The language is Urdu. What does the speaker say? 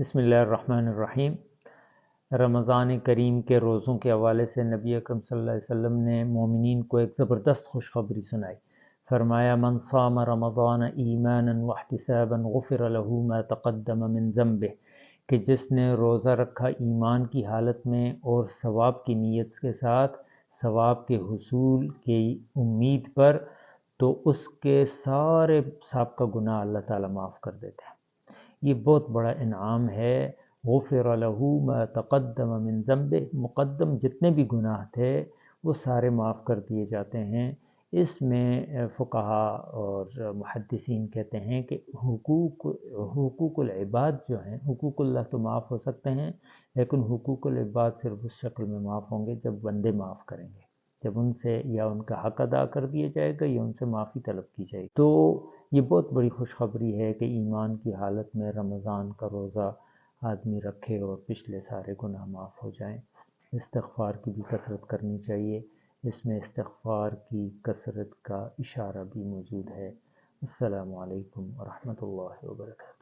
بسم اللہ الرحمن الرحیم۔ رمضان کریم کے روزوں کے حوالے سے نبی اکرم صلی اللہ علیہ وسلم نے مومنین کو ایک زبردست خوشخبری سنائی۔ فرمایا من صام رمضان ایمانا واحتسابا غفر له ما تقدم من ذنبه، کہ جس نے روزہ رکھا ایمان کی حالت میں اور ثواب کی نیت کے ساتھ، ثواب کے حصول کی امید پر، تو اس کے سارے سابقہ گناہ اللہ تعالیٰ معاف کر دیتے ہیں۔ یہ بہت بڑا انعام ہے۔ غفر له ما تقدم من ذنبه، مقدم جتنے بھی گناہ تھے وہ سارے معاف کر دیے جاتے ہیں۔ اس میں فقہا اور محدثین کہتے ہیں کہ حقوق العباد جو ہیں، حقوق اللہ تو معاف ہو سکتے ہیں، لیکن حقوق العباد صرف اس شکل میں معاف ہوں گے جب بندے معاف کریں گے، جب ان سے یا ان کا حق ادا کر دیا جائے گا یا ان سے معافی طلب کی جائے گی۔ تو یہ بہت بڑی خوشخبری ہے کہ ایمان کی حالت میں رمضان کا روزہ آدمی رکھے اور پچھلے سارے گناہ معاف ہو جائیں۔ استغفار کی بھی کثرت کرنی چاہیے۔ اس میں استغفار کی کثرت کا اشارہ بھی موجود ہے۔ السلام علیکم ورحمۃ اللہ وبرکاتہ۔